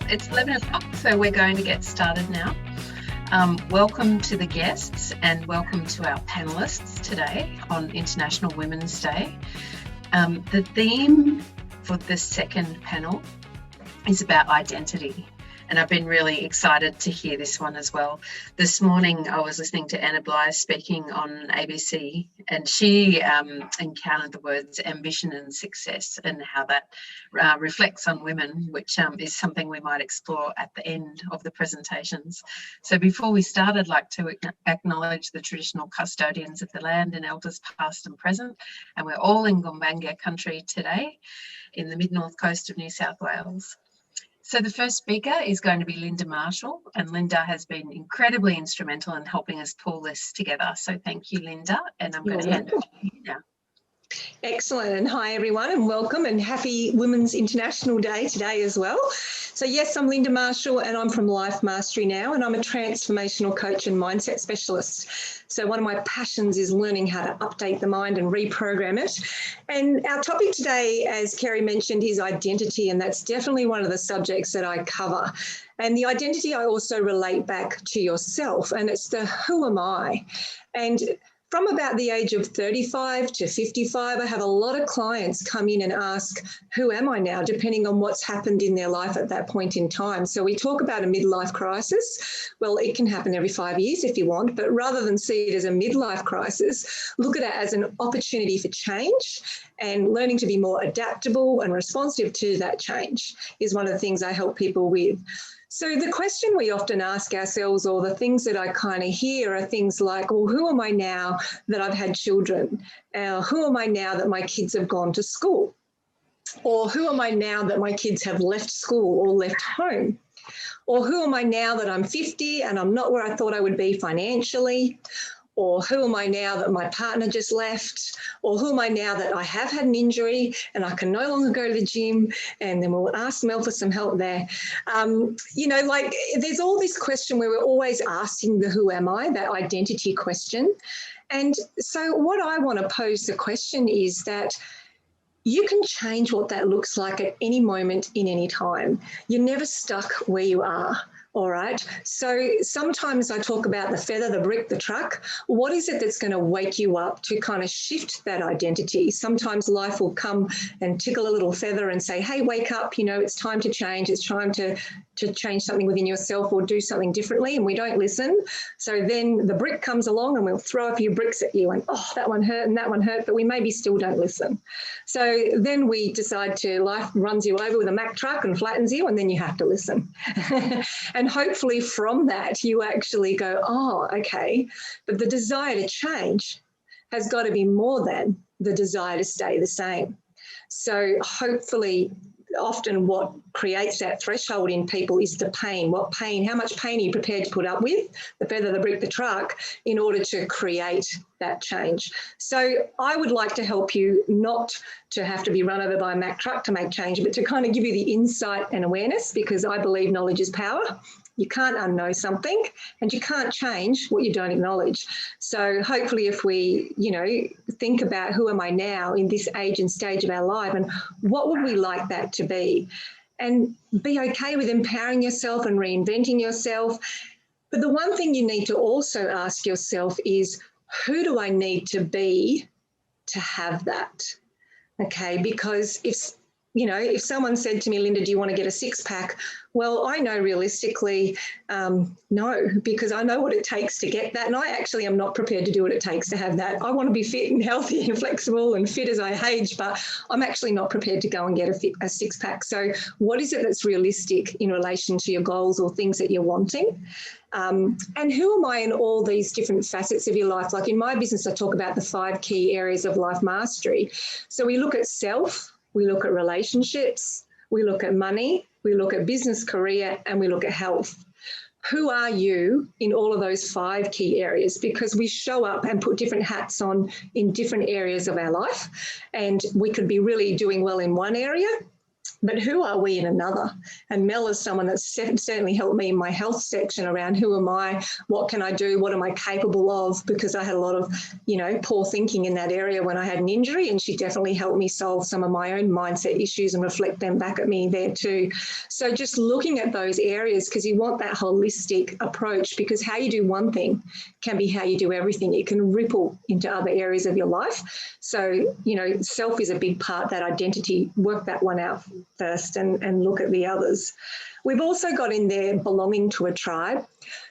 It's 11 o'clock, so we're going to get started now. Welcome to the guests and welcome to our panellists today on International Women's Day. The theme for this second panel is about identity. And I've been really excited to hear this one as well. This morning I was listening to Anna Blythe speaking on ABC, and she encountered the words ambition and success and how that reflects on women, which is something we might explore at the end of the presentations. So before we start, I'd like to acknowledge the traditional custodians of the land and elders past and present. And we're all in Gumbaynggirr country today in the mid-north coast of New South Wales. So the first speaker is going to be Lynda Marshall, and Lynda has been incredibly instrumental in helping us pull this together. So thank you, Lynda, and I'm going to hand it to you now. Excellent, and hi everyone and welcome, and happy Women's International Day today as well. So yes, I'm Lynda Marshall and I'm from Life Mastery now, and I'm a transformational coach and mindset specialist. So one of my passions is learning how to update the mind and reprogram it. And our topic today, as Kerry mentioned, is identity, and that's definitely one of the subjects that I cover. And the identity I also relate back to yourself, and it's the who am I? And from about the age of 35 to 55, I have a lot of clients come in and ask, who am I now, depending on what's happened in their life at that point in time. So we talk about a midlife crisis. Well, it can happen every 5 years if you want, but rather than see it as a midlife crisis, look at it as an opportunity for change, and learning to be more adaptable and responsive to that change is one of the things I help people with. So the question we often ask ourselves, or the things that I kind of hear, are things like, well, who am I now that I've had children? Who am I now that my kids have gone to school? Or who am I now that my kids have left school or left home? Or who am I now that I'm 50 and I'm not where I thought I would be financially? Or who am I now that my partner just left? Or who am I now that I have had an injury and I can no longer go to the gym? And then we'll ask Mel for some help there. There's all this question where we're always asking the who am I, that identity question. And so what I want to pose the question is that you can change what that looks like at any moment in any time. You're never stuck where you are. All right. So sometimes I talk about the feather, the brick, the truck. What is it that's going to wake you up to kind of shift that identity? Sometimes life will come and tickle a little feather and say, hey, wake up, it's time to change. It's time to change something within yourself or do something differently. And we don't listen. So then the brick comes along and we'll throw a few bricks at you and, oh, that one hurt and that one hurt, but we maybe still don't listen. So then we decide life runs you over with a Mack truck and flattens you, and then you have to listen. And hopefully from that, you actually go, oh, okay, but the desire to change has got to be more than the desire to stay the same. So hopefully, often what creates that threshold in people is the pain. What pain, how much pain are you prepared to put up with, the feather, the brick, the truck, in order to create that change? So I would like to help you not to have to be run over by a Mack truck to make change, but to kind of give you the insight and awareness, because I believe knowledge is power. You can't unknow something, and you can't change what you don't acknowledge. So hopefully if we, think about who am I now in this age and stage of our life, and what would we like that to be? And be okay with empowering yourself and reinventing yourself. But the one thing you need to also ask yourself is, who do I need to be to have that? Okay, because if someone said to me, Lynda, do you want to get a six-pack? Well, I know realistically, no, because I know what it takes to get that. And I actually am not prepared to do what it takes to have that. I want to be fit and healthy and flexible and fit as I age, but I'm actually not prepared to go and get a six-pack. So what is it that's realistic in relation to your goals or things that you're wanting? And who am I in all these different facets of your life? Like in my business, I talk about the 5 key areas of life mastery. So we look at self, we look at relationships, we look at money, we look at business, career, and we look at health. Who are you in all of those 5 key areas? Because we show up and put different hats on in different areas of our life, and we could be really doing well in one area but who are we in another? And Mel is someone that's certainly helped me in my health section around who am I, what can I do, what am I capable of, because I had a lot of, poor thinking in that area when I had an injury, and she definitely helped me solve some of my own mindset issues and reflect them back at me there too. So just looking at those areas, because you want that holistic approach, because how you do one thing can be how you do everything. It can ripple into other areas of your life. So, self is a big part, that identity, work that one out first and look at the others. We've also got in there belonging to a tribe.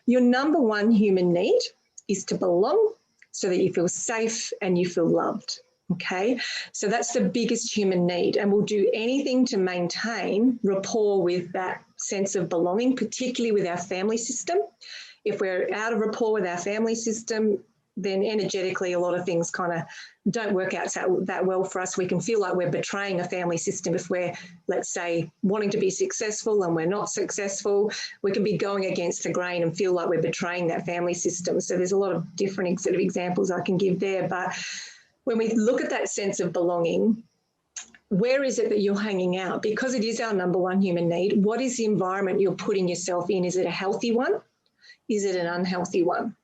Your number one human need is to belong so that you feel safe and you feel loved. Okay, so that's the biggest human need, and we'll do anything to maintain rapport with that sense of belonging, particularly with our family system. If we're out of rapport with our family system, then energetically a lot of things kind of don't work out that well for us. We can feel like we're betraying a family system if we're, let's say, wanting to be successful and we're not successful. We can be going against the grain and feel like we're betraying that family system. So there's a lot of different sort of examples I can give there. But when we look at that sense of belonging, where is it that you're hanging out? Because it is our number one human need. What is the environment you're putting yourself in? Is it a healthy one? Is it an unhealthy one?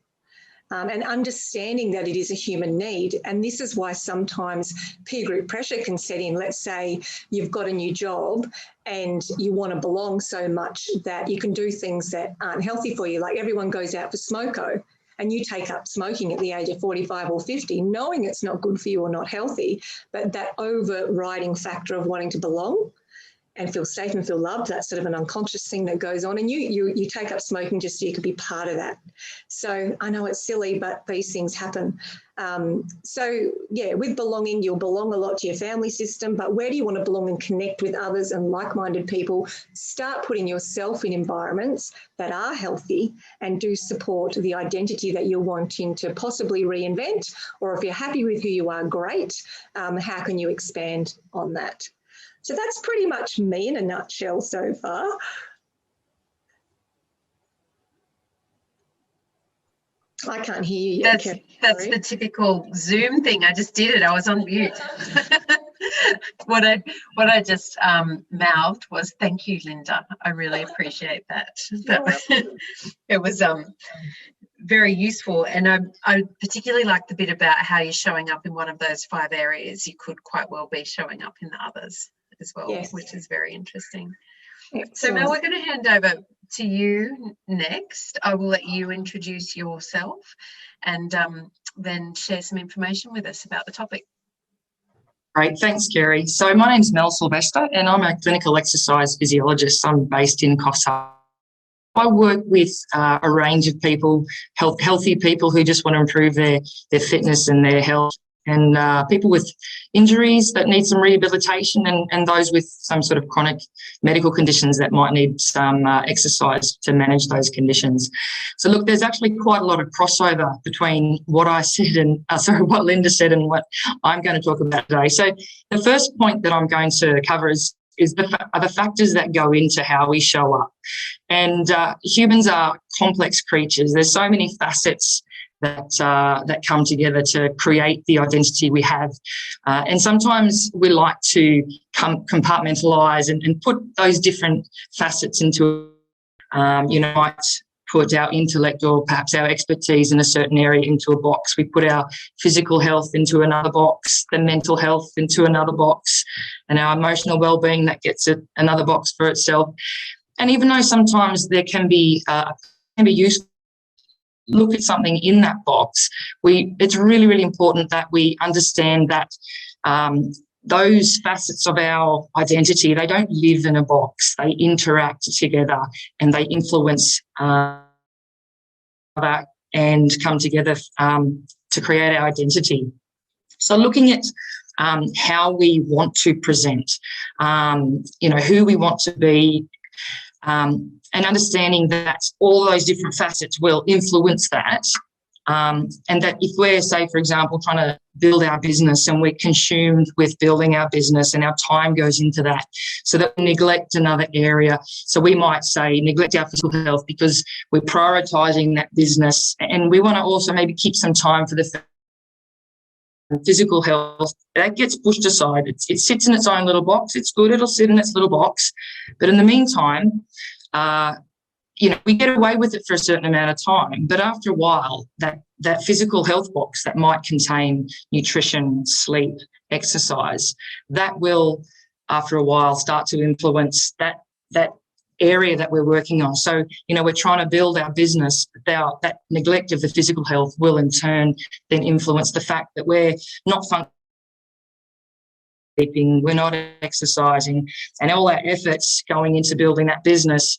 And understanding that it is a human need. And this is why sometimes peer group pressure can set in. Let's say you've got a new job and you want to belong so much that you can do things that aren't healthy for you. Like everyone goes out for smoko, and you take up smoking at the age of 45 or 50, knowing it's not good for you or not healthy, but that overriding factor of wanting to belong and feel safe and feel loved, that's sort of an unconscious thing that goes on. And you take up smoking just so you could be part of that. So I know it's silly, but these things happen. So yeah, with belonging, you'll belong a lot to your family system, but where do you want to belong and connect with others and like-minded people? Start putting yourself in environments that are healthy and do support the identity that you're wanting to possibly reinvent, or if you're happy with who you are, great. How can you expand on that? So that's pretty much me in a nutshell so far. I can't hear you yet. That's the typical Zoom thing. I just did it. I was on mute. What I just mouthed was thank you, Lynda. I really appreciate that. It was very useful, and I particularly like the bit about how you're showing up in one of those 5 areas. You could quite well be showing up in the others as well, yes, which is very interesting. Excellent. So Mel, we're going to hand over to you next. I will let you introduce yourself and then share some information with us about the topic. Great, thanks, Kerry. So my name's Mel Silvester, and I'm a clinical exercise physiologist. I'm based in Coffs Harbour. I work with a range of people, healthy people who just want to improve their fitness and their health, and people with injuries that need some rehabilitation, and those with some sort of chronic medical conditions that might need some exercise to manage those conditions. So look, there's actually quite a lot of crossover between what I said and what Lynda said and what I'm going to talk about today. So the first point that I'm going to cover are the factors that go into how we show up. And humans are complex creatures. There's so many facets that come together to create the identity we have. And sometimes we like to compartmentalise and put those different facets into, might put our intellect or perhaps our expertise in a certain area into a box. We put our physical health into another box, the mental health into another box, and our emotional well-being, that gets another box for itself. And even though sometimes there can be useful look at something in that box, it's really, really important that we understand that those facets of our identity, they don't live in a box. They interact together and they influence that and come together to create our identity. So looking at how we want to present, who we want to be, and understanding that all those different facets will influence that, and that if we're, say, for example, trying to build our business and we're consumed with building our business and our time goes into that, so that we neglect another area. So we might say neglect our physical health because we're prioritising that business, and we want to also maybe keep some time for the physical health, that gets pushed aside. It sits in its own little box. It's good. It'll sit in its little box. But in the meantime, we get away with it for a certain amount of time. But after a while, that physical health box that might contain nutrition, sleep, exercise, that will, after a while, start to influence that area that we're working on. So, we're trying to build our business. That neglect of the physical health will in turn then influence the fact that we're not sleeping, we're not exercising, and all our efforts going into building that business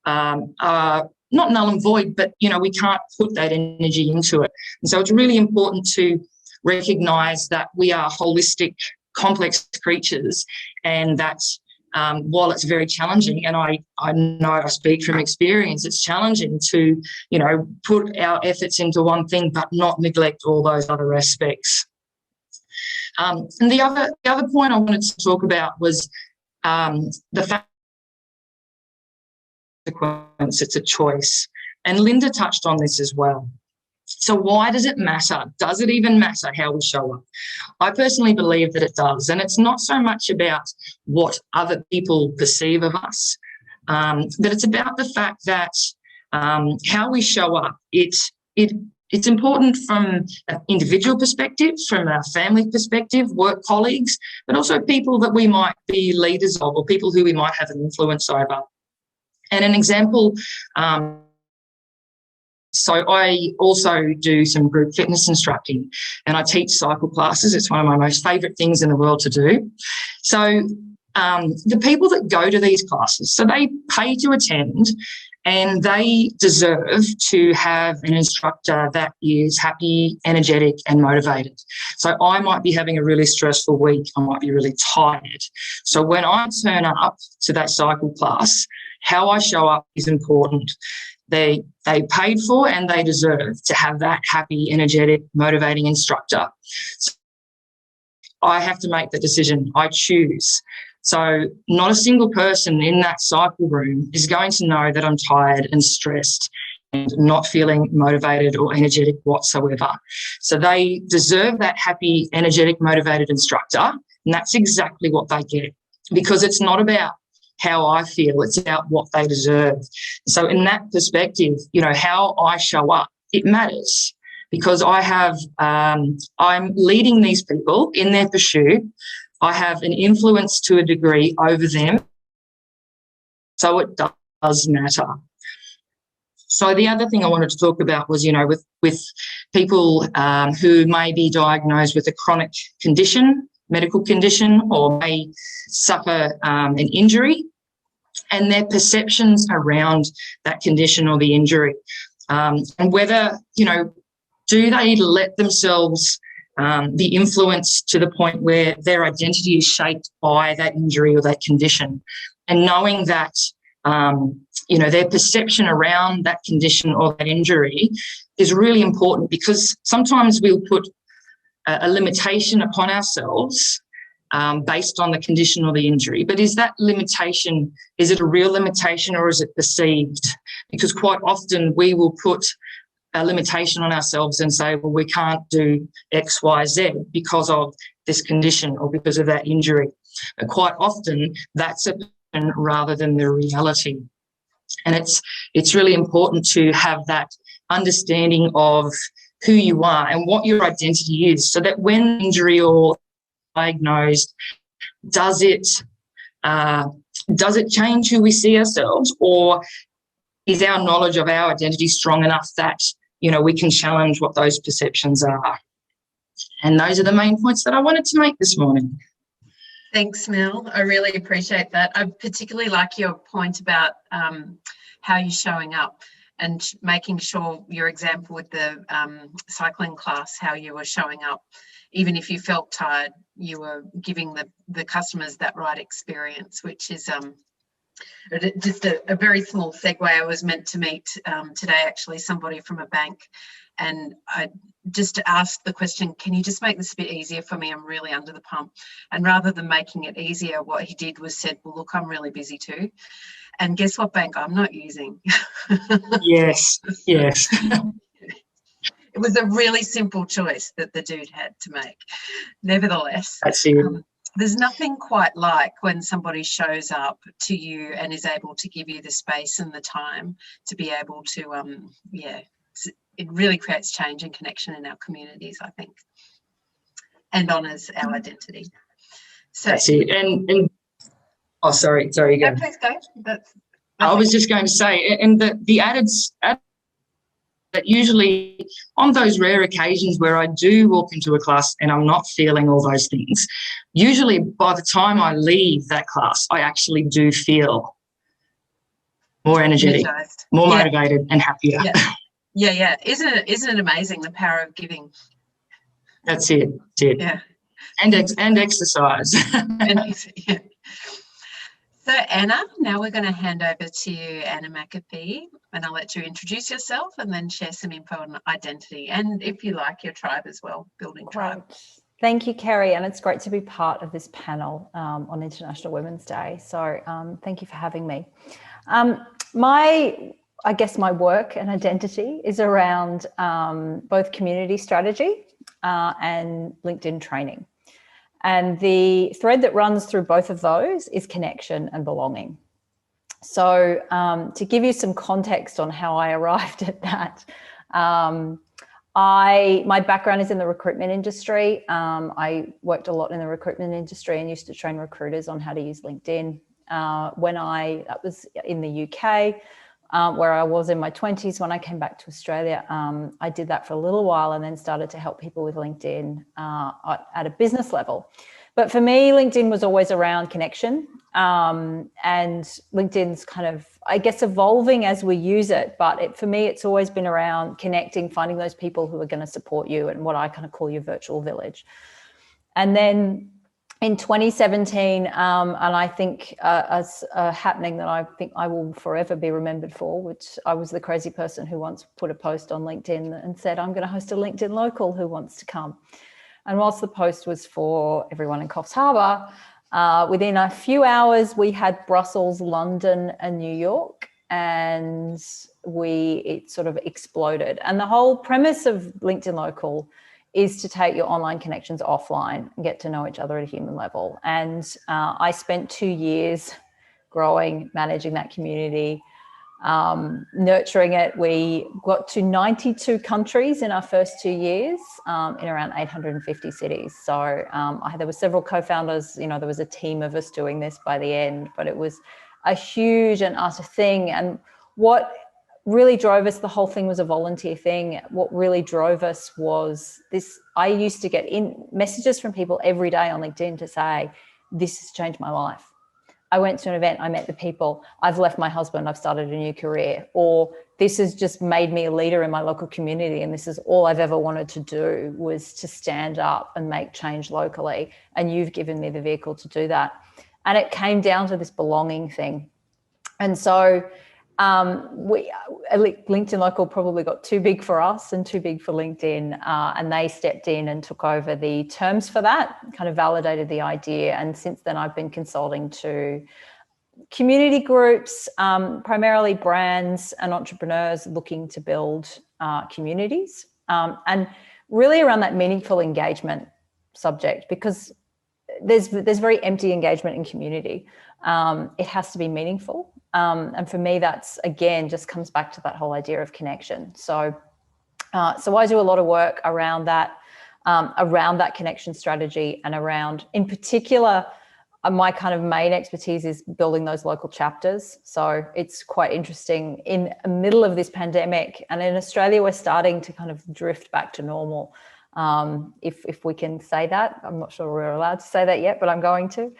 are not null and void, but, we can't put that energy into it. And so it's really important to recognise that we are holistic, complex creatures, and that while it's very challenging, and I know I speak from experience, it's challenging to, put our efforts into one thing but not neglect all those other aspects. And the other point I wanted to talk about was the fact it's a choice. And Lynda touched on this as well. So why does it matter? Does it even matter how we show up? I personally believe that it does. And it's not so much about what other people perceive of us, but it's about the fact that how we show up, it's important from an individual perspective, from a family perspective, work colleagues, but also people that we might be leaders of or people who we might have an influence over. And an example, so I also do some group fitness instructing, and I teach cycle classes. It's one of my most favourite things in the world to do. So the people that go to these classes, so they pay to attend, and they deserve to have an instructor that is happy, energetic and motivated. So I might be having a really stressful week. I might be really tired. So when I turn up to that cycle class, how I show up is important. They paid for and they deserve to have that happy, energetic, motivating instructor. So I have to make the decision. I choose. So not a single person in that cycle room is going to know that I'm tired and stressed and not feeling motivated or energetic whatsoever. So they deserve that happy, energetic, motivated instructor, and that's exactly what they get, because it's not about how I feel, it's about what they deserve. So in that perspective, how I show up, it matters, because I'm leading these people in their pursuit. I have an influence to a degree over them, so it does matter. So the other thing I wanted to talk about was, with people who may be diagnosed with a chronic condition, medical condition, or may suffer an injury, and their perceptions around that condition or the injury, and whether, do they let themselves be influenced to the point where their identity is shaped by that injury or that condition, and knowing that, their perception around that condition or that injury is really important, because sometimes we'll put a limitation upon ourselves based on the condition or the injury. But is that limitation, is it a real limitation or is it perceived? Because quite often we will put a limitation on ourselves and say, well, we can't do X, Y, Z because of this condition or because of that injury. But quite often that's a perception rather than the reality. And it's really important to have that understanding of who you are and what your identity is, so that when injury or diagnosed, does it change who we see ourselves, or is our knowledge of our identity strong enough that we can challenge what those perceptions are? And those are the main points that I wanted to make this morning. Thanks, Mel. I really appreciate that. I particularly like your point about how you're showing up, and making sure your example with the cycling class, how you were showing up. Even if you felt tired, you were giving the customers that right experience, which is just a very small segue. I was meant to meet today, actually, somebody from a bank, and I just asked the question, can you just make this a bit easier for me? I'm really under the pump. And rather than making it easier, what he did was said, well, look, I'm really busy too. And guess what bank I'm not using? Yes. It was a really simple choice that the dude had to make. Nevertheless, That's it. There's nothing quite like when somebody shows up to you and is able to give you the space and the time to be able to, it really creates change and connection in our communities, I think, and honours our identity. So that's it. And oh, sorry, you go. No, please go. I was just going to say, and the added that usually on those rare occasions where I do walk into a class and I'm not feeling all those things, usually by the time I leave that class, I actually do feel more energetic, more motivated and happier. Yeah. Isn't it amazing, the power of giving? That's it. Yeah. And exercise. Yeah. So Anna, now we're going to hand over to you, Anna McAfee, and I'll let you introduce yourself and then share some info on identity and, if you like, your tribe as well, building tribe. Thank you, Kerry, and it's great to be part of this panel on International Women's Day. So thank you for having me. My work and identity is around both community strategy and LinkedIn training. And the thread that runs through both of those is connection and belonging. So to give you some context on how I arrived at that, my background is in the recruitment industry. I worked a lot in the recruitment industry and used to train recruiters on how to use LinkedIn. That was in the UK, where I was in my 20s. When I came back to Australia, I did that for a little while and then started to help people with LinkedIn at a business level. But for me, LinkedIn was always around connection, and LinkedIn's kind of, I guess, evolving as we use it. But for me, it's always been around connecting, finding those people who are going to support you and what I kind of call your virtual village. And then in 2017, and I think as a happening that I think I will forever be remembered for, which I was the crazy person who once put a post on LinkedIn and said, I'm going to host a LinkedIn local, who wants to come? And whilst the post was for everyone in Coffs Harbour, within a few hours, we had Brussels, London, and New York, and it sort of exploded. And the whole premise of LinkedIn Local is to take your online connections offline and get to know each other at a human level. And I spent 2 years growing, managing that community, nurturing it. We got to 92 countries in our first 2 years, in around 850 cities. So there were several co-founders, there was a team of us doing this by the end, but it was a huge and utter thing. And what really drove us, the whole thing was a volunteer thing. What really drove us was this. I used to get messages from people every day on LinkedIn to say, this has changed my life. I went to an event, I met the people, I've left my husband, I've started a new career, or this has just made me a leader in my local community, and this is all I've ever wanted to do, was to stand up and make change locally, and you've given me the vehicle to do that. And it came down to this belonging thing. And so LinkedIn Local probably got too big for us and too big for LinkedIn, and they stepped in and took over the terms for that, kind of validated the idea. And since then, I've been consulting to community groups, primarily brands and entrepreneurs looking to build communities, and really around that meaningful engagement subject, because there's very empty engagement in community. It has to be meaningful. And for me, that's, again, just comes back to that whole idea of connection. So I do a lot of work around that connection strategy, and around, in particular, my kind of main expertise is building those local chapters. So it's quite interesting in the middle of this pandemic, and in Australia, we're starting to kind of drift back to normal. If we can say that. I'm not sure we're allowed to say that yet, but I'm going to.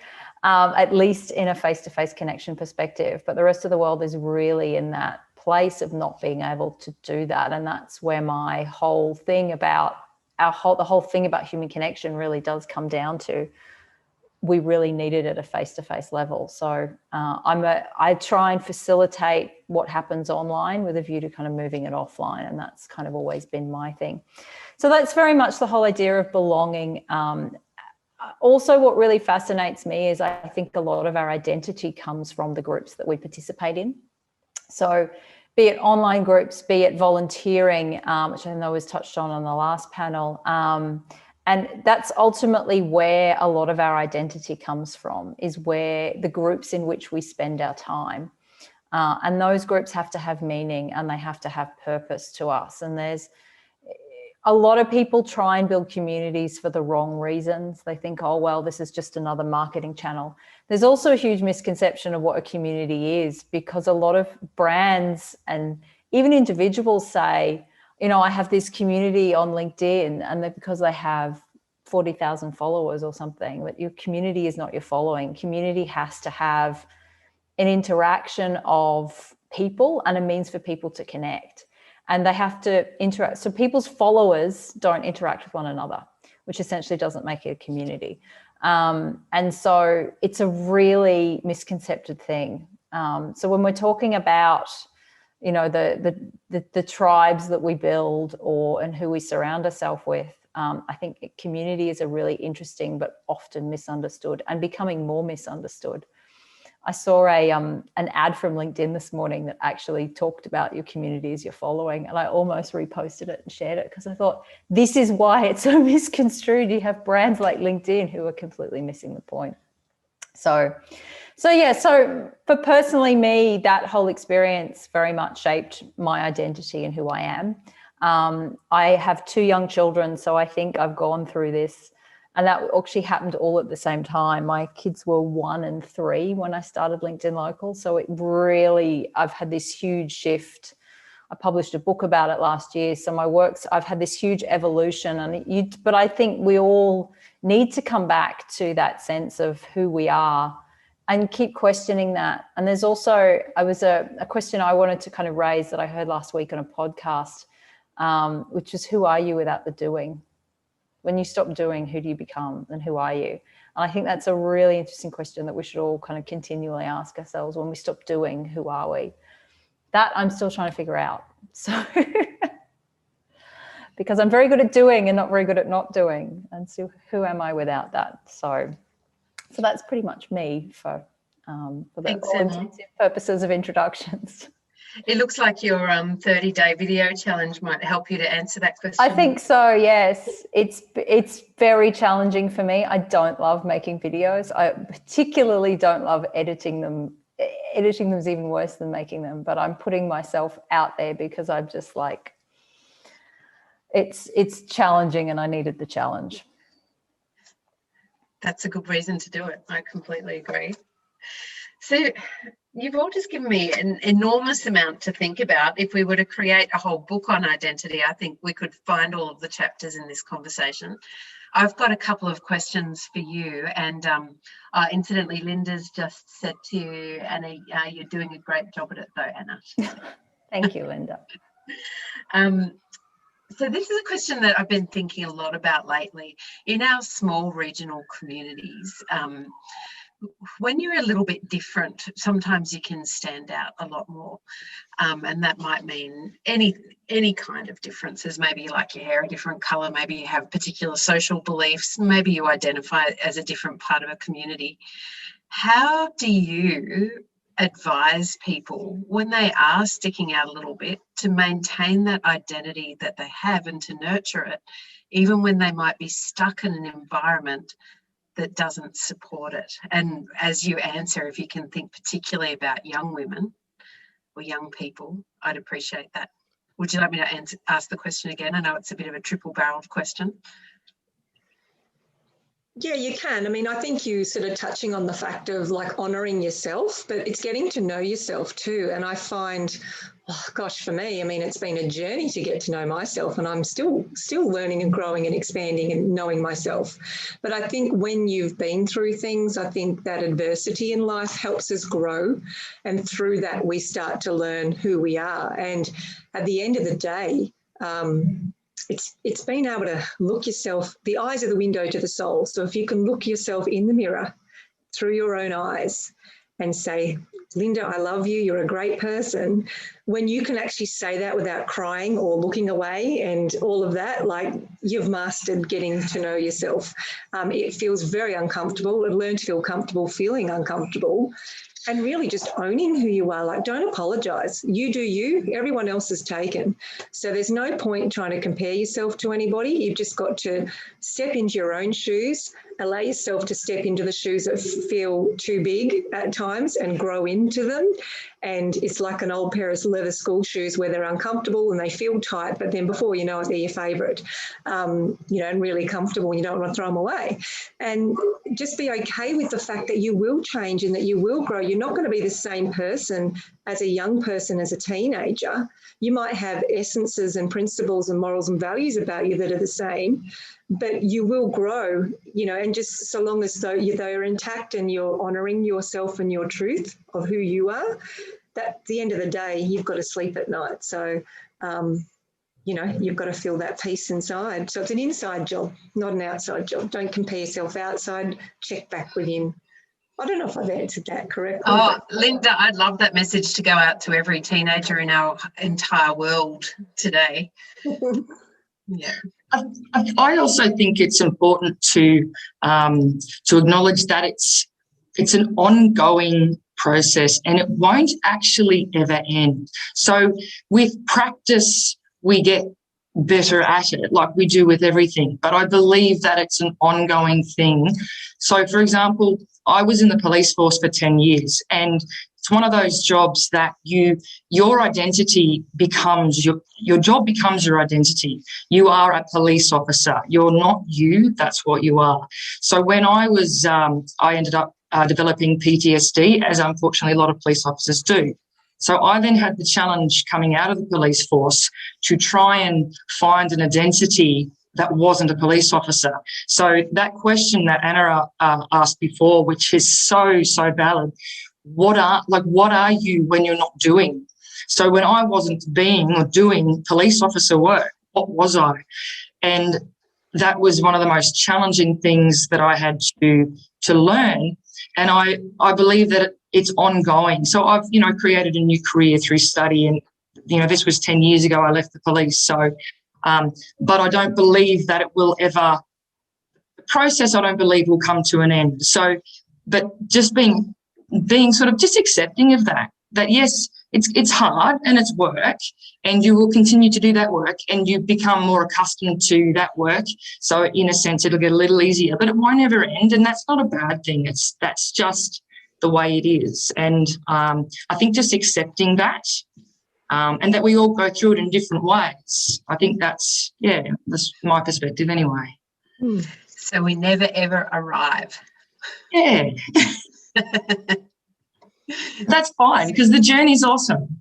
At least in a face-to-face connection perspective. But the rest of the world is really in that place of not being able to do that. And that's where my whole thing about the whole thing about human connection really does come down to. We really need it at a face-to-face level. So I try and facilitate what happens online with a view to kind of moving it offline. And that's kind of always been my thing. So that's very much the whole idea of belonging. Also, what really fascinates me is I think a lot of our identity comes from the groups that we participate in. So be it online groups, be it volunteering, which I know was touched on the last panel. And that's ultimately where a lot of our identity comes from, is where the groups in which we spend our time. And those groups have to have meaning, and they have to have purpose to us. And there's a lot of people try and build communities for the wrong reasons. They think, oh, well, this is just another marketing channel. There's also a huge misconception of what a community is, because a lot of brands and even individuals say, you know, I have this community on LinkedIn, and that because they have 40,000 followers or something, but your community is not your following. Community has to have an interaction of people and a means for people to connect. And they have to interact. So people's followers don't interact with one another, which essentially doesn't make it a community. And so it's a really misconcepted thing. So when we're talking about, you know, the tribes that we build and who we surround ourselves with, I think community is a really interesting but often misunderstood and becoming more misunderstood. I saw an ad from LinkedIn this morning that actually talked about your communities you're following, and I almost reposted it and shared it, because I thought this is why it's so misconstrued. You have brands like LinkedIn who are completely missing the point. So for personally me, that whole experience very much shaped my identity and who I am. I have 2 young children, so I think I've gone through this. And that actually happened all at the same time. My kids were 1 and 3 when I started LinkedIn Local. So it really, I've had this huge shift. I published a book about it last year. So my works, I've had this huge evolution. But I think we all need to come back to that sense of who we are and keep questioning that. And there's also, a question I wanted to kind of raise that I heard last week on a podcast, which is, who are you without the doing? When you stop doing, who do you become, and who are you? And I think that's a really interesting question that we should all kind of continually ask ourselves. When we stop doing, who are we? That I'm still trying to figure out. So because I'm very good at doing and not very good at not doing. And so who am I without that? So that's pretty much me for the all intensive purposes of introductions. It looks like your 30-day video challenge might help you to answer that question. I think so, yes. It's very challenging for me. I don't love making videos. I particularly don't love editing them. Editing them is even worse than making them, but I'm putting myself out there because I'm just like, it's challenging, and I needed the challenge. That's a good reason to do it. I completely agree. So you've all just given me an enormous amount to think about. If we were to create a whole book on identity, I think we could find all of the chapters in this conversation. I've got a couple of questions for you. And incidentally, Lynda's just said to you, Anna, you're doing a great job at it though, Anna. Thank you, Lynda. So this is a question that I've been thinking a lot about lately. In our small regional communities, when you're a little bit different, sometimes you can stand out a lot more. And that might mean any kind of differences. Maybe you like your hair a different colour, maybe you have particular social beliefs, maybe you identify as a different part of a community. How do you advise people when they are sticking out a little bit to maintain that identity that they have and to nurture it, even when they might be stuck in an environment that doesn't support it? And as you answer, if you can think particularly about young women or young people, I'd appreciate that. Would you like me to ask the question again? I know it's a bit of a triple-barreled question. Yeah, you can. I mean, I think you sort of touching on the fact of like honouring yourself, but it's getting to know yourself too. And I find, oh gosh, for me, I mean, it's been a journey to get to know myself, and I'm still learning and growing and expanding and knowing myself. But I think when you've been through things, I think that adversity in life helps us grow. And through that, we start to learn who we are. And at the end of the day, it's being able to look yourself, the eyes are the window to the soul. So if you can look yourself in the mirror through your own eyes and say, Lynda, I love you, you're a great person. When you can actually say that without crying or looking away and all of that, like you've mastered getting to know yourself. It feels very uncomfortable. I've learned to feel comfortable feeling uncomfortable. And really just owning who you are. Like, don't apologize. You do you, everyone else is taken. So there's no point trying to compare yourself to anybody. You've just got to step into your own shoes, allow yourself to step into the shoes that feel too big at times and grow into them. And it's like an old pair of leather school shoes where they're uncomfortable and they feel tight, but then before you know it, they're your favourite, and really comfortable, and you don't want to throw them away. And just be okay with the fact that you will change and that you will grow. You're not going to be the same person as a young person, as a teenager. You might have essences and principles and morals and values about you that are the same, but you will grow, and just so long as they're intact and you're honouring yourself and your truth of who you are, that at the end of the day, you've got to sleep at night. So, you've got to feel that peace inside. So it's an inside job, not an outside job. Don't compare yourself outside, check back within. I don't know if I've answered that correctly. Oh, Lynda, I'd love that message to go out to every teenager in our entire world today. Yeah. I also think it's important to acknowledge that it's an ongoing process and it won't actually ever end. So with practice, we get better at it, like we do with everything. But I believe that it's an ongoing thing. So, for example, I was in the police force for 10 years, and it's one of those jobs that your identity becomes your job becomes your identity. You are a police officer. You're not you. That's what you are. So when I ended up developing PTSD, as unfortunately a lot of police officers do. So I then had the challenge coming out of the police force to try and find an identity that wasn't a police officer. So that question that Anna asked before, which is so valid, what are you when you're not doing? So when I wasn't being or doing police officer work, what was I? And that was one of the most challenging things that I had to learn. And I believe that it's ongoing. So I've, created a new career through study, and, this was 10 years ago I left the police. So, but I don't believe that it will ever, the process I don't believe will come to an end. So, but just being sort of just accepting of that yes, it's hard and it's work, and you will continue to do that work and you become more accustomed to that work. So in a sense, it'll get a little easier, but it won't ever end. And that's not a bad thing. That's just the way it is. And I think just accepting that, and that we all go through it in different ways. I think that's my perspective anyway. So we never ever arrive. Yeah. That's fine, because the journey's awesome.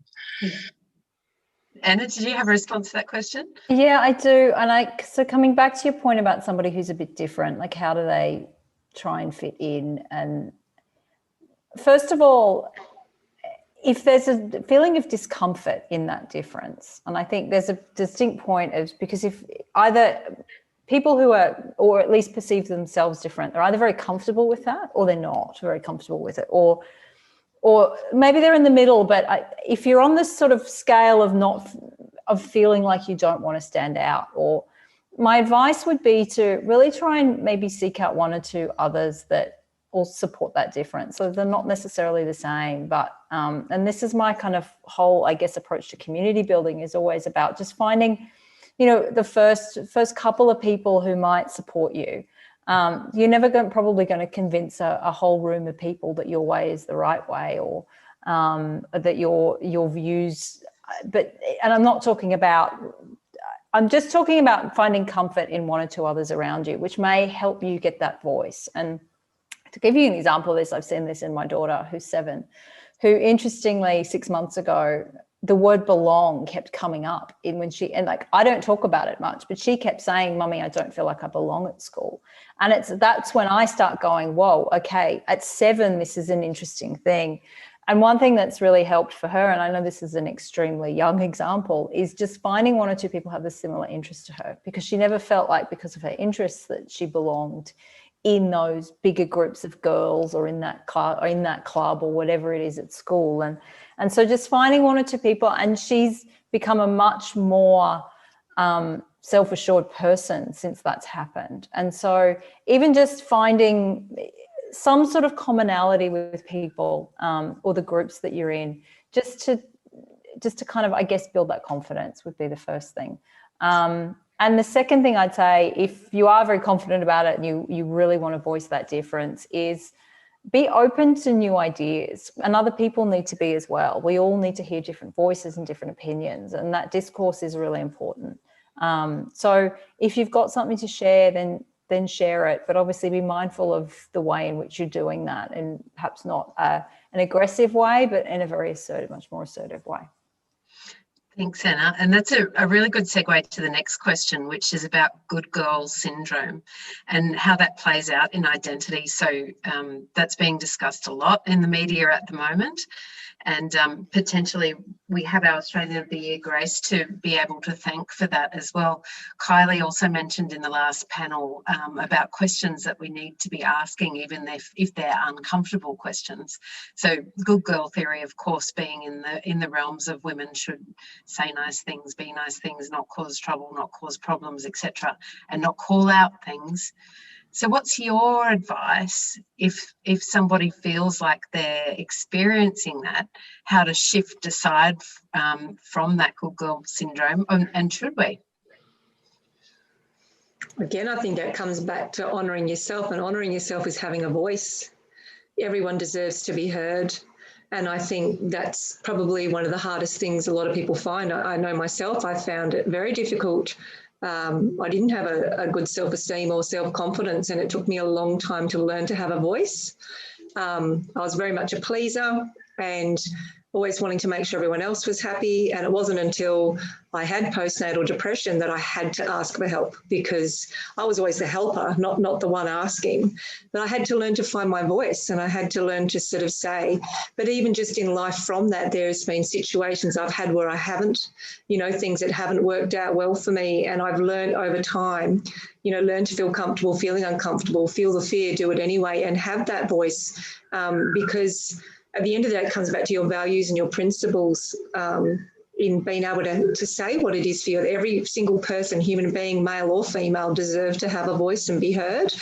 Anna, did you have a response to that question? Yeah, I do. And so coming back to your point about somebody who's a bit different, like how do they try and fit in? And first of all, if there's a feeling of discomfort in that difference, and I think there's a distinct point of, because if either people who are, or at least perceive themselves different, they're either very comfortable with that or they're not very comfortable with it, or maybe they're in the middle. But if you're on this sort of scale of feeling like you don't want to stand out, or my advice would be to really try and maybe seek out one or two others that will support that difference. So they're not necessarily the same, but and this is my kind of whole, I guess, approach to community building is always about just finding, the first couple of people who might support you. You're never probably going to convince a whole room of people that your way is the right way, or that your views. And I'm just talking about finding comfort in one or two others around you, which may help you get that voice. And to give you an example of this, I've seen this in my daughter, who's 7, who interestingly 6 months ago, the word belong kept coming up I don't talk about it much, but she kept saying, Mummy, I don't feel like I belong at school. And that's when I start going, whoa, okay, at 7, this is an interesting thing. And one thing that's really helped for her, and I know this is an extremely young example, is just finding one or two people who have a similar interest to her, because she never felt like, because of her interests, that she belonged in those bigger groups of girls or in that club or whatever it is at school. And so just finding one or two people, and she's become a much more self-assured person since that's happened. And so even just finding some sort of commonality with people or the groups that you're in, just to kind of, I guess, build that confidence would be the first thing. And the second thing I'd say, if you are very confident about it and you really want to voice that difference, is be open to new ideas, and other people need to be as well. We all need to hear different voices and different opinions, and that discourse is really important. So if you've got something to share, then share it, but obviously be mindful of the way in which you're doing that, and perhaps not an aggressive way, but in a very assertive, much more assertive way. Thanks, Anna. And that's a really good segue to the next question, which is about good girl syndrome and how that plays out in identity. So that's being discussed a lot in the media at the moment. And potentially we have our Australian of the Year Grace to be able to thank for that as well. Kylie also mentioned in the last panel about questions that we need to be asking, even if they're uncomfortable questions. So good girl theory, of course, being in the realms of women should say nice things, be nice things, not cause trouble, not cause problems, etc., and not call out things. So what's your advice if somebody feels like they're experiencing that, how to shift aside from that good girl syndrome, and should we? Again, I think that comes back to honouring yourself, and honouring yourself is having a voice. Everyone deserves to be heard. And I think that's probably one of the hardest things a lot of people find. I know myself, I found it very difficult. I didn't have a good self-esteem or self-confidence, and it took me a long time to learn to have a voice. I was very much a pleaser and always wanting to make sure everyone else was happy. And it wasn't until I had postnatal depression that I had to ask for help, because I was always the helper, not the one asking. But I had to learn to find my voice, and I had to learn to sort of say. But even just in life from that, there's been situations I've had where I haven't, things that haven't worked out well for me. And I've learned over time, learn to feel comfortable, feeling uncomfortable, feel the fear, do it anyway, and have that voice, because at the end of the day, it comes back to your values and your principles in being able to say what it is for you. Every single person, human being, male or female, deserve to have a voice and be heard.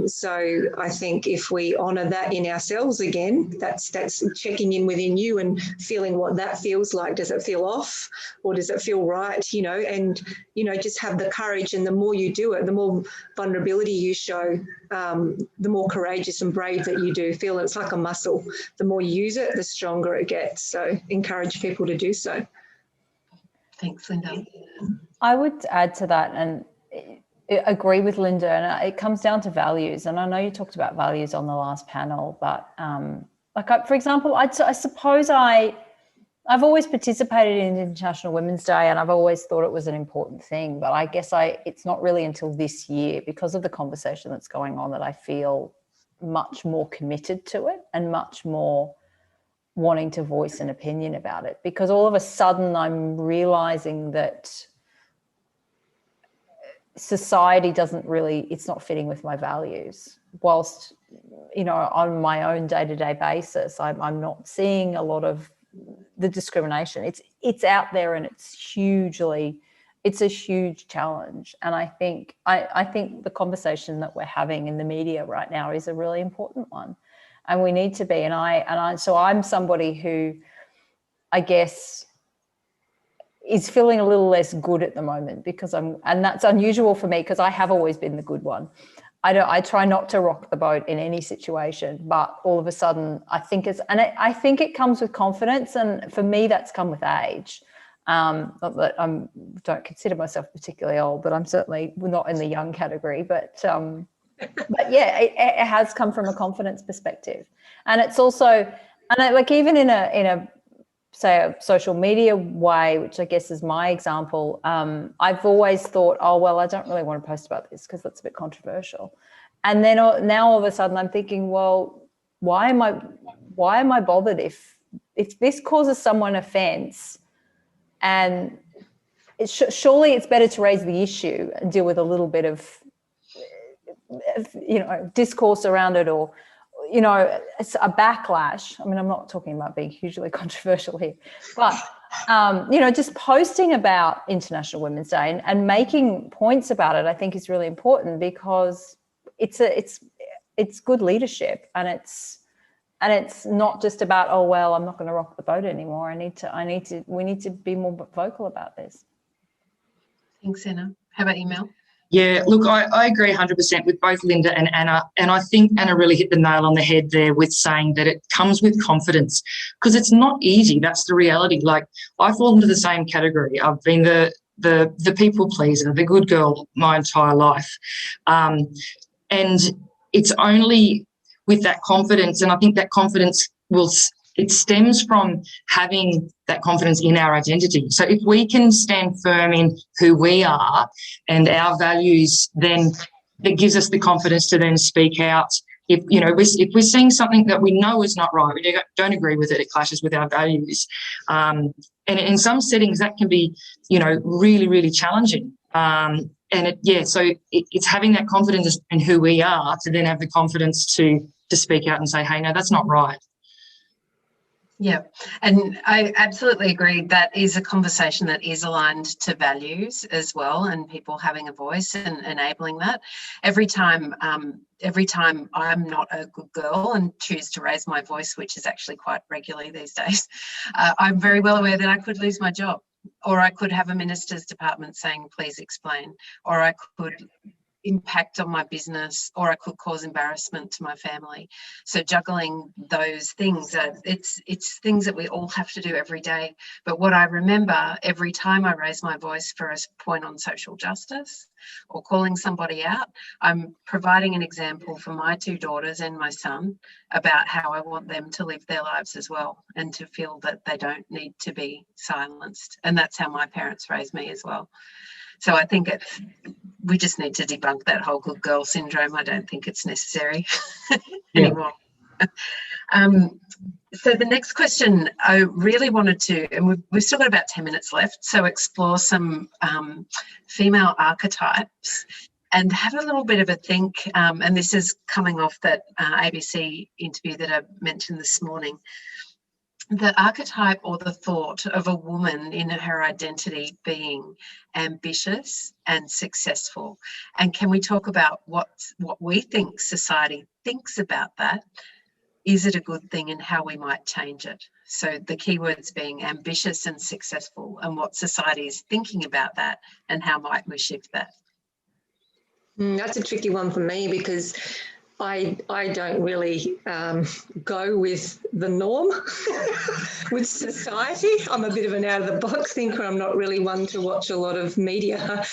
So I think if we honour that in ourselves again, that's checking in within you and feeling what that feels like. Does it feel off, or does it feel right? And just have the courage. And the more you do it, the more vulnerability you show, the more courageous and brave that you do feel. It's like a muscle. The more you use it, the stronger it gets. So encourage people to do so. Thanks, Lynda. I would add to that and agree with Lynda, and it comes down to values. And I know you talked about values on the last panel, but for example, I suppose I've always participated in International Women's Day, and I've always thought it was an important thing. But I guess it's not really until this year, because of the conversation that's going on, that I feel much more committed to it and much more wanting to voice an opinion about it, because all of a sudden I'm realizing that society it's not fitting with my values. Whilst, on my own day-to-day basis, I'm not seeing a lot of the discrimination. It's out there, and it's a huge challenge. And I think the conversation that we're having in the media right now is a really important one, and we need to be. So I'm somebody who, I guess, is feeling a little less good at the moment, and that's unusual for me, because I have always been the good one. I try not to rock the boat in any situation, but all of a sudden I think I think it comes with confidence, and for me that's come with age. Not that I don't consider myself particularly old, but I'm certainly not in the young category. But yeah, it has come from a confidence perspective, and it's also, and even in a say a social media way, which I guess is my example, I've always thought, oh, well, I don't really want to post about this because that's a bit controversial. And then now all of a sudden I'm thinking, well, why am I bothered if this causes someone offense? And surely it's better to raise the issue and deal with a little bit of discourse around it, or it's a backlash. I mean, I'm not talking about being hugely controversial here, but, just posting about International Women's Day and making points about it, I think is really important, because it's it's good leadership, and it's not just about, oh well, I'm not going to rock the boat anymore. We need to be more vocal about this. Thanks, Anna. How about you, Mel? Yeah, look, I agree 100% with both Lynda and Anna, and I think Anna really hit the nail on the head there with saying that it comes with confidence, because it's not easy. That's the reality. Like, I fall into the same category. I've been the people pleaser, the good girl my entire life, and it's only with that confidence, and I think that confidence it stems from having that confidence in our identity. So if we can stand firm in who we are and our values, then it gives us the confidence to then speak out. If we're seeing something that we know is not right, we don't agree with it, it clashes with our values. And in some settings that can be, really, really challenging. So it's having that confidence in who we are to then have the confidence to speak out and say, hey, no, that's not right. Yeah, and I absolutely agree. That is a conversation that is aligned to values as well, and people having a voice and enabling that. Every time I'm not a good girl and choose to raise my voice, which is actually quite regularly these days, I'm very well aware that I could lose my job, or I could have a minister's department saying, please explain, or I could impact on my business, or I could cause embarrassment to my family. So juggling those things, it's things that we all have to do every day. But what I remember every time I raise my voice for a point on social justice or calling somebody out, I'm providing an example for my two daughters and my son about how I want them to live their lives as well, and to feel that they don't need to be silenced. And that's how my parents raised me as well. So I think we just need to debunk that whole good girl syndrome. I don't think it's necessary anymore. So the next question I really wanted to, and we've still got about 10 minutes left, so explore some female archetypes and have a little bit of a think. And this is coming off that ABC interview that I mentioned this morning. The archetype or the thought of a woman in her identity being ambitious and successful. And can we talk about what we think society thinks about that? Is it a good thing, and how we might change it? So the keywords being ambitious and successful, and what society is thinking about that, and how might we shift that? That's a tricky one for me, because I don't really go with the norm with society. I'm a bit of an out-of-the-box thinker. I'm not really one to watch a lot of media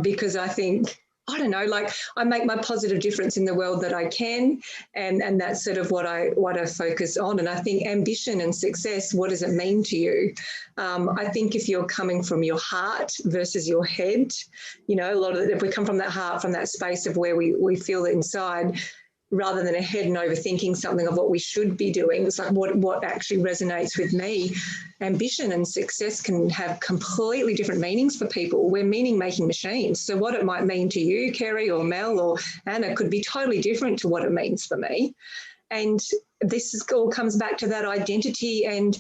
because I think, I don't know, like, I make my positive difference in the world that I can, and that's sort of what I focus on. And I think ambition and success, what does it mean to you? I think if you're coming from your heart versus your head, a lot of it, if we come from that heart, from that space of where we feel it inside, rather than a head and overthinking something of what we should be doing, it's like what actually resonates with me. Ambition and success can have completely different meanings for people. We're meaning-making machines. So what it might mean to you, Kerry or Mel or Anna, could be totally different to what it means for me. And all comes back to that identity, and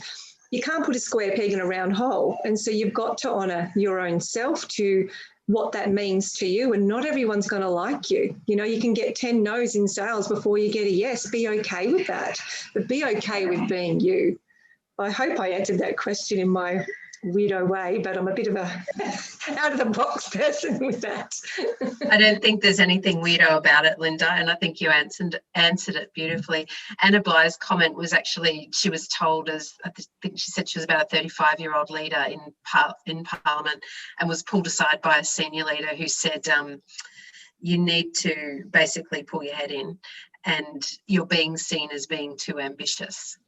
you can't put a square peg in a round hole. And so you've got to honour your own self to what that means to you, and not everyone's going to like you. You can get 10 no's in sales before you get a yes. Be okay with that, but be okay with being you. I hope I answered that question in my weirdo way, but I'm a bit of a out-of-the-box person with that. I don't think there's anything weirdo about it, Lynda, and I think you answered it beautifully. Anna Bly's comment was actually, she was told, I think she said she was about a 35-year-old leader in Parliament, and was pulled aside by a senior leader who said, you need to basically pull your head in, and you're being seen as being too ambitious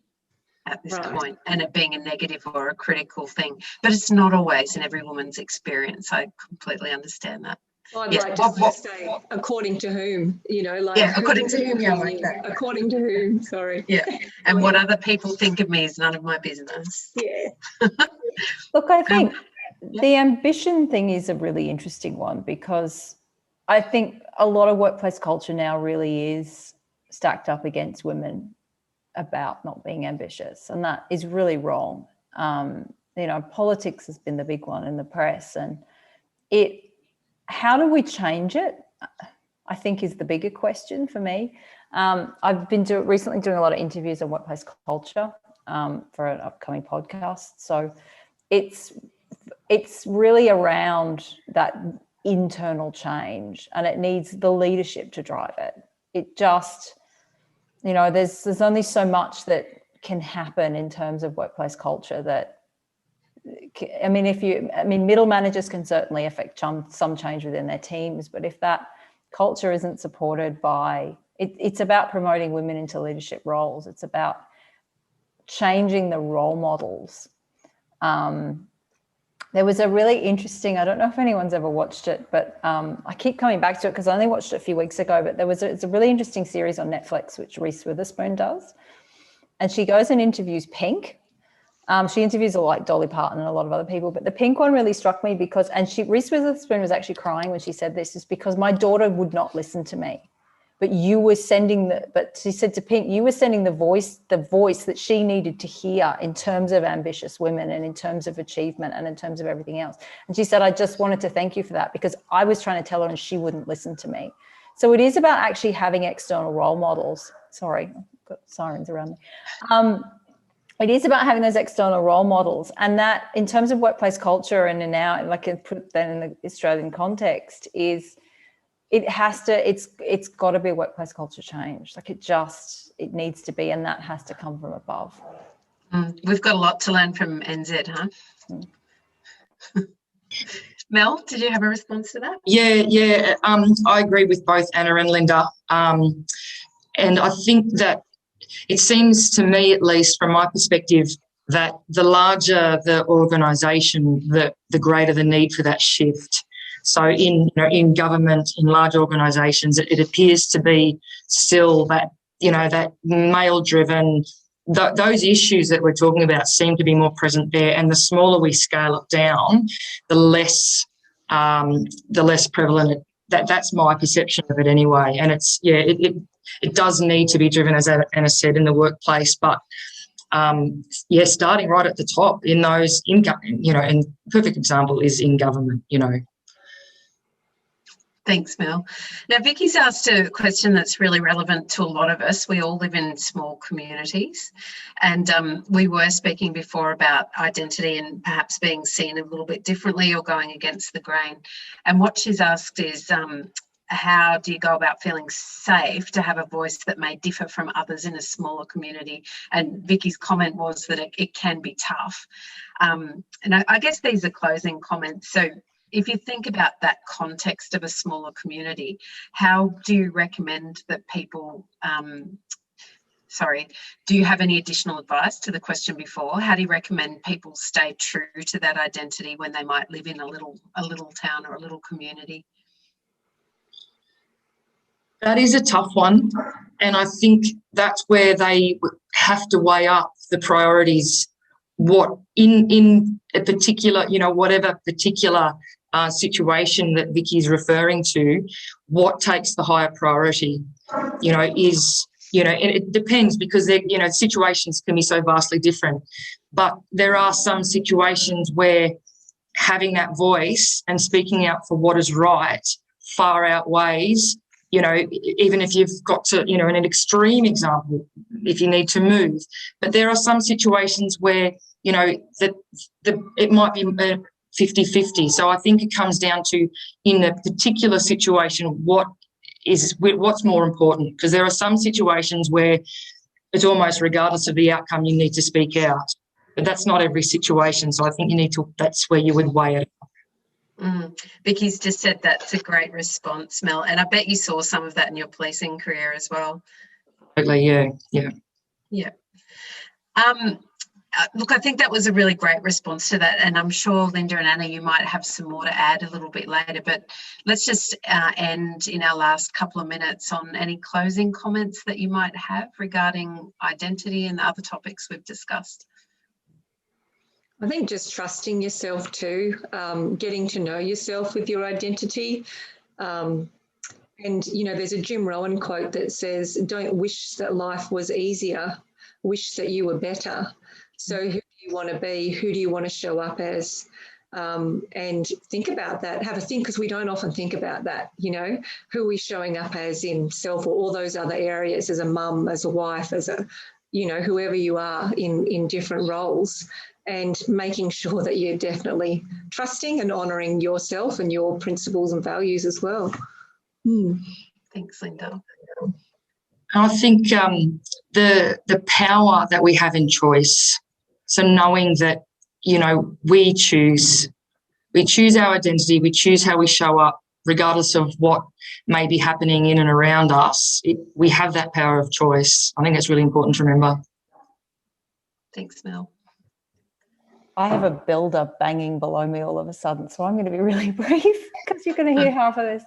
at this point, and it being a negative or a critical thing. But it's not always in every woman's experience. I completely understand that. Well, I'd like to say, according to whom, according to whom, according to whom, sorry. Yeah, and what other people think of me is none of my business. Yeah. Look, I think the ambition thing is a really interesting one, because I think a lot of workplace culture now really is stacked up against women about not being ambitious, and that is really wrong. Politics has been the big one in the press, and how do we change it? I think, is the bigger question for me. I've been recently doing a lot of interviews on workplace culture for an upcoming podcast. So it's really around that internal change, and it needs the leadership to drive it. It just, there's only so much that can happen in terms of workplace culture that, middle managers can certainly affect some change within their teams, but if that culture isn't supported by, it's about promoting women into leadership roles. It's about changing the role models. There was a really interesting, I don't know if anyone's ever watched it, but I keep coming back to it because I only watched it a few weeks ago, but it's a really interesting series on Netflix, which Reese Witherspoon does. And she goes and interviews Pink. She interviews like Dolly Parton and a lot of other people, but the Pink one really struck me because, Reese Witherspoon was actually crying when she said this, is because my daughter would not listen to me. But but she said to Pink, you were sending the voice that she needed to hear in terms of ambitious women and in terms of achievement and in terms of everything else. And she said, I just wanted to thank you for that because I was trying to tell her and she wouldn't listen to me. So it is about actually having external role models. Sorry, I've got sirens around me. It is about having those external role models, and that in terms of workplace culture and now, like put that in the Australian context, is it's got to be a workplace culture change. Like it needs to be, and that has to come from above. We've got a lot to learn from NZ, huh? Mel, did you have a response to that? Yeah. I agree with both Anna and Lynda. And I think that it seems to me, at least from my perspective, that the larger the organisation, the greater the need for that shift. So in government, in large organisations, it appears to be still that, that male-driven, those issues that we're talking about seem to be more present there. And the smaller we scale it down, the less prevalent. That's my perception of it anyway. And it does need to be driven, as Anna said, in the workplace, but starting right at the top in those and perfect example is in government, Thanks, Mel. Now, Vicky's asked a question that's really relevant to a lot of us. We all live in small communities, and we were speaking before about identity and perhaps being seen a little bit differently or going against the grain. And what she's asked is, how do you go about feeling safe to have a voice that may differ from others in a smaller community? And Vicky's comment was that it can be tough. And I guess these are closing comments. So if you think about that context of a smaller community, how do you recommend that people, do you have any additional advice to the question before? How do you recommend people stay true to that identity when they might live in a little town or a little community? That is a tough one, and I think that's where they have to weigh up the priorities. What in a particular, whatever particular situation that Vicky's referring to, what takes the higher priority? And it depends because situations can be so vastly different. But there are some situations where having that voice and speaking out for what is right far outweighs. Even if you've got to, in an extreme example, if you need to move. But there are some situations where, it might be 50-50. So I think it comes down to, in a particular situation, what's more important. Because there are some situations where it's almost regardless of the outcome, you need to speak out. But that's not every situation. So I think that's where you would weigh it. Vicky's just said that's a great response, Mel, and I bet you saw some of that in your policing career as well. Totally, yeah. Look, I think that was a really great response to that, and I'm sure Lynda and Anna, you might have some more to add a little bit later, but let's just end in our last couple of minutes on any closing comments that you might have regarding identity and the other topics we've discussed. I think just trusting yourself too, getting to know yourself with your identity. And, there's a Jim Rohn quote that says, don't wish that life was easier, wish that you were better. So who do you want to be? Who do you want to show up as? and think about that. Have a think, because we don't often think about that, you know, who are we showing up as in self or all those other areas, as a mum, as a wife, as a, you know, whoever you are in different roles, and making sure that you're definitely trusting and honouring yourself and your principles and values as well. Thanks, Lynda. I think the power that we have in choice, so knowing that, you know, we choose our identity, we choose how we show up, regardless of what may be happening in and around us. We have that power of choice. I think it's really important to remember. Thanks, Mel. I have a builder banging below me all of a sudden, so I'm going to be really brief because you're going to hear half of this.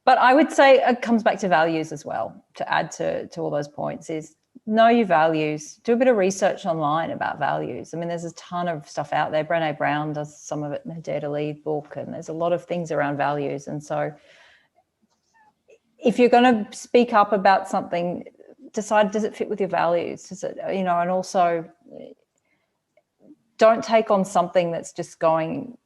But I would say it comes back to values as well, to add to all those points, is know your values. Do a bit of research online about values. I mean, there's a ton of stuff out there. Brené Brown does some of it in her Dare to Lead book, and there's a lot of things around values. And so if you're going to speak up about something, decide, does it fit with your values? Does it, you know, and also don't take on something that's just going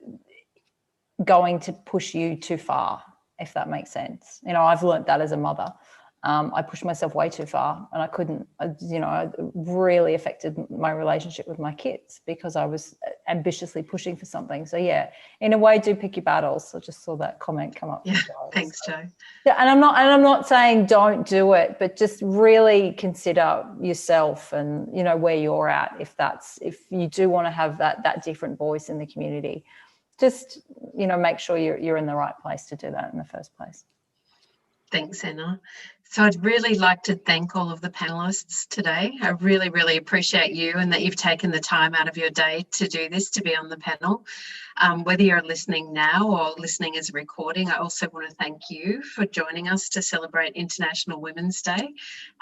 to push you too far, if that makes sense. You know, I've learned that as a mother. I pushed myself way too far, and I couldn't, you know, it really affected my relationship with my kids because I was ambitiously pushing for something. So yeah, in a way, do pick your battles. I just saw that comment come up. Yeah, thanks, Jo. Yeah, and I'm not saying don't do it, but just really consider yourself and, you know, where you're at. If you do want to have that different voice in the community, just, you know, make sure you're in the right place to do that in the first place. Thanks, Anna. So I'd really like to thank all of the panellists today. I really, really appreciate you and that you've taken the time out of your day to do this, to be on the panel. Whether you're listening now or listening as a recording, I also want to thank you for joining us to celebrate International Women's Day.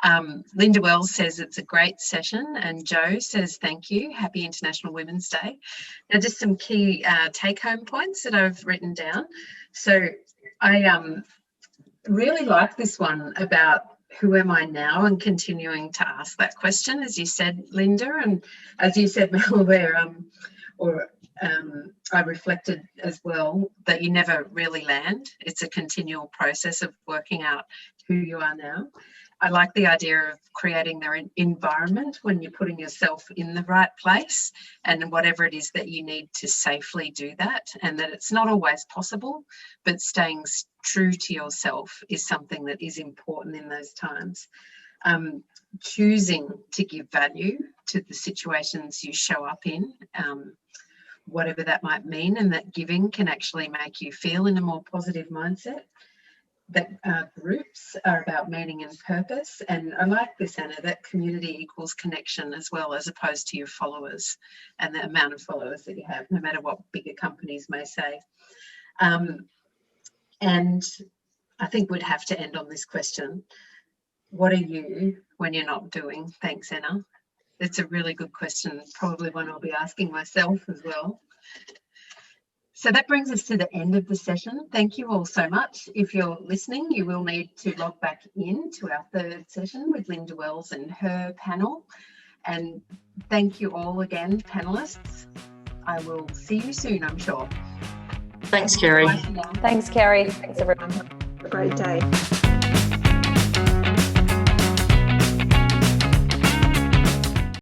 Lynda Wells says it's a great session, and Jo says thank you. Happy International Women's Day. Now, just some key take-home points that I've written down. So I really like this one about who am I now, and continuing to ask that question, as you said, Lynda, and as you said, Mel, I reflected as well that you never really land. It's a continual process of working out who you are now. I like the idea of creating their environment when you're putting yourself in the right place, and whatever it is that you need to safely do that, and that it's not always possible, but staying true to yourself is something that is important in those times. Choosing to give value to the situations you show up in, whatever that might mean, and that giving can actually make you feel in a more positive mindset. That groups are about meaning and purpose, and I like this, Anna, that community equals connection as well, as opposed to your followers and the amount of followers that you have, no matter what bigger companies may say. And I think we'd have to end on this question: what are you when you're not doing? Thanks, Anna. It's a really good question, probably one I'll be asking myself as well. So that brings us to the end of the session. Thank you all so much. If you're listening, you will need to log back in to our third session with Lynda Wells and her panel. And thank you all again, panellists. I will see you soon, I'm sure. Thanks, Kerry. Thanks, Kerry. Thanks, everyone. Have a great day.